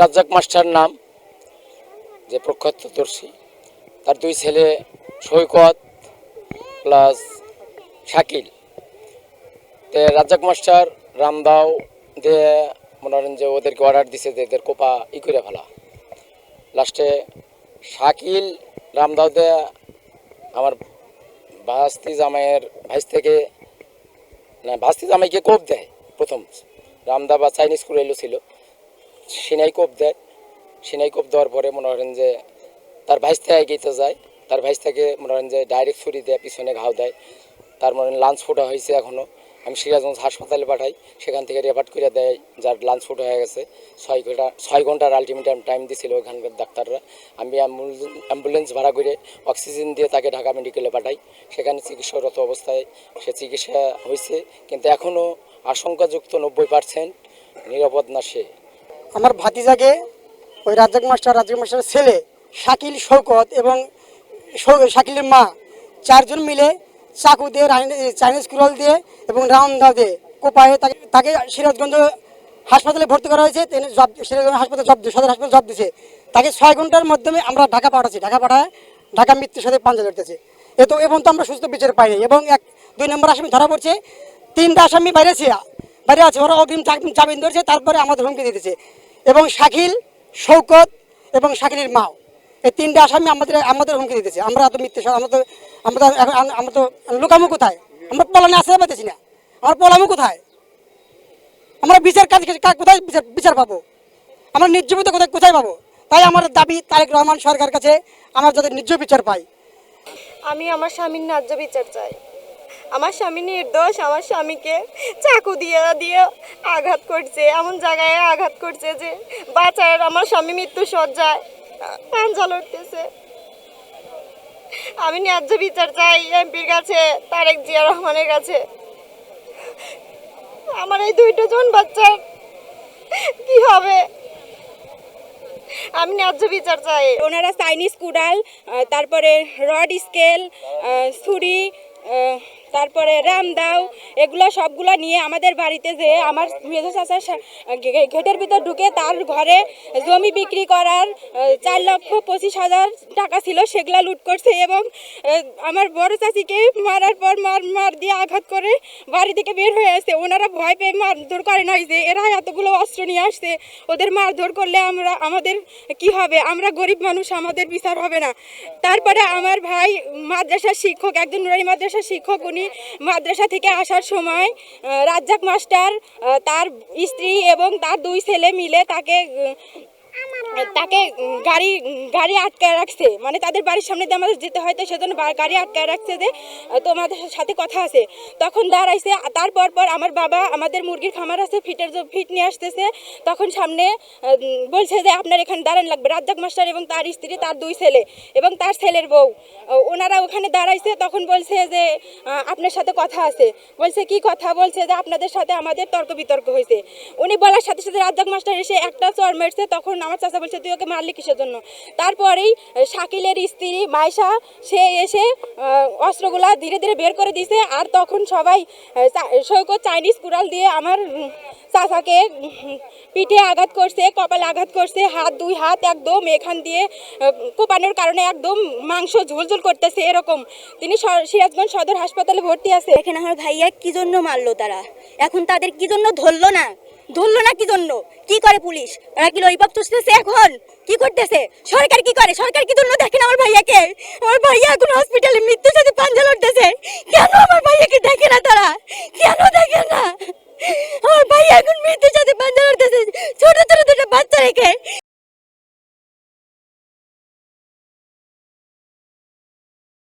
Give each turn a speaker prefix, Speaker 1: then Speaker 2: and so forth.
Speaker 1: Razzak master নাম, যে প্রত্যক্ষদর্শী, তার দুই ছেলে সৈকত প্লাস শাকিল। রাজ্জাক মাস্টার রামদাও দিয়ে মনে করেন যে ওদেরকে অর্ডার দিছে যে এদের কোপা করে ফেলা। লাস্টে শাকিল রামদাও দিয়ে আমার ভাস্তি জামাইয়ের থেকে না ভাস্তি জামাইকে কোপ দেয়। প্রথম রামদা বা চাইনিজ কুড়াইলো ছিল, সিনাই কোপ দেয়। সিনাই কোপ দেওয়ার পরে মনে করেন যে তার থেকে এগিয়ে যায়। তার থেকে মনে করেন যে ডাইরেক্ট ছুরি দেয়, পিছনে ঘাও দেয়। তার মনে লাঞ্চ ফোটা হয়েছে। এখনও আমি সিরাজগঞ্জ হাসপাতালে পাঠাই, সেখান থেকে রেফার করে দেয় যার লাঞ্চ ফোটা হয়ে গেছে। 6 ঘন্টার আলটিমেটাম টাইম দিয়েছিল ওখানকার ডাক্তাররা। আমি অ্যাম্বুলেন্স ভাড়া করে অক্সিজেন দিয়ে তাকে ঢাকা মেডিকেলে পাঠাই। সেখানে চিকিৎসারত অবস্থায় সে চিকিৎসা হয়েছে, কিন্তু এখনও আশঙ্কাযুক্ত 90% নিরাপদ না সে।
Speaker 2: আমার ভাতিজাকে ওই রাজ্জাক মাস্টারের ছেলে শাকিল, শৌকত এবং শাকিলের মা চারজন মিলে চাকু দিয়ে, চাইনিজ কুড়াল দিয়ে এবং রাউন্ডা দিয়ে কোপায়ে তাকে সিরাজগঞ্জ হাসপাতালে ভর্তি করা হয়েছে। সিরাজগঞ্জ হাসপাতাল সদর হাসপাতাল জব দিয়েছে। তাকে 6 ঘন্টার মাধ্যমে আমরা ঢাকা পাঠাচ্ছি। ঢাকা মৃত্যুর সাথে পাঞ্জা লড়তেছে। এবং তো আমরা সুস্থ বিচার পাইনি। এবং 2 নম্বর আসামি ধরা পড়ছে। 3টা আসামি বাইরে আছে, ওরা অগ্রিম জামিন ধরছে, তারপরে আমাদের হুমকি দিতেছে। এবং শাকিল, শৌকত এবং শাকিলের মা, এই 3টা আসামি আমাদের হুমকি দিতেছে। আমরা তো মিথ্যে, আমরা তো লুকামো কোথায়? আমরা পলানে আসতে পারতেছি না। আমরা পলামো কোথায়? আমরা কোথায় বিচার পাবো? আমরা নির্জীবিত কোথায় পাবো? তাই আমার দাবি তারেক রহমান সরকার কাছে আমরা যাতে ন্যায্য বিচার পাই।
Speaker 3: আমি আমার স্বামীর ন্যায্য বিচার চাই। আমার স্বামী নির্দোষ। আমার স্বামীকে চাকু দিয়ে আঘাত করছে, এমন জায়গায় আঘাত করছে যে বাচ্চার আমার স্বামী মৃত্যু সজ্জায় পাঞ্জা লড়তেছে। আমি ন্যায্য বিচার চাই এমপির কাছে, তারেক জিয়া রহমানের কাছে। আমার এই 2টা জন বাচ্চার কি হবে? আমি ন্যায্য বিচার চাই।
Speaker 4: ওনারা চাইনিজ কুড়াল, তারপরে রড স্কেল, ছুরি, তারপরে রামদাও, এগুলো সবগুলো নিয়ে আমাদের বাড়িতে যে আমার মেজো চাচার ঘেটের ভিতর ঢুকে তার ঘরে জমি বিক্রি করার 4,25,000 টাকা ছিল, সেগুলো লুট করছে। এবং আমার বড় চাচিকে মারার পর মার দিয়ে আঘাত করে বাড়ি থেকে বের হয়ে আসছে। ওনারা ভয় পেয়ে মারধর করে নাই যে এরা এতগুলো অস্ত্র নিয়ে আসছে, ওদের মারধর করলে আমাদের কি হবে? আমরা গরিব মানুষ, আমাদের বিচার হবে না। তারপরে আমার ভাই মাদ্রাসার শিক্ষক, একজন নুরানি মাদ্রাসার শিক্ষক, উনি মাদ্রাসা থেকে আসার সময় রাজ্জাক মাস্টার, তার স্ত্রী এবং তার 2 ছেলে মিলে তাকে গাড়ি আটকায় রাখছে। মানে তাদের বাড়ির সামনে দিয়ে আমাদের যেতে হয়, তো সেজন্য গাড়ি আটকায় রাখছে যে তোমাদের সাথে কথা আছে। তখন দাঁড়াইছে। তারপর আমার বাবা, আমাদের মুরগির খামার আছে, ফিট নিয়ে আসতেছে। তখন সামনে বলছে যে আপনার এখানে দাঁড়ান লাগবে। রাজ্জাক মাস্টার এবং তার স্ত্রী, তার 2 ছেলে এবং তার ছেলের বউ, ওনারা ওখানে দাঁড়াইছে। তখন বলছে যে আপনার সাথে কথা আছে। বলছে কি কথা? বলছে যে আপনাদের সাথে আমাদের তর্ক বিতর্ক হয়েছে। উনি বলার সাথে সাথে রাজ্জাক মাস্টার এসে একটা চর মেরছে। তখন আমার চাচা বলছে তুই ওকে মারলি কিসের জন্য? তারপরেই শাকিলের স্ত্রী মাইশা, সে এসে অস্ত্রগুলা ধীরে ধীরে বের করে দিয়েছে। আর তখন সবাই সৈকত চাইনিজ কুড়াল দিয়ে আমার চাচাকে পিঠে আঘাত করছে, কপালে আঘাত করছে। 2 হাত একদম এখান দিয়ে কোপানোর কারণে একদম মাংস ঝুলঝুল করতেছে এরকম। তিনি সিরাজগঞ্জ সদর হাসপাতালে ভর্তি আছে।
Speaker 5: এখানে আমার ভাইয়া কি জন্য মারলো তারা? এখন তাদের কি জন্য ধরলো না কি জন্য? কি করে পুলিশ? ওরা কি লইপাপ চুষতেছে? এখন কি করতেছে সরকার? কি করে সরকার? কি জন্য দেখেন আমার ভাইয়াকে? আমার ভাইয়া এখন হসপিটালে মৃত্যুর সাথে পাঞ্জা লড়তেছে। কেন আমার ভাইয়াকে দেখে না তারা? কেন দেখে না? আমার ভাইয়া এখন মৃত্যুর সাথে পাঞ্জা লড়তেছে, ছোট ছোট 2টা বাচ্চা রেখে।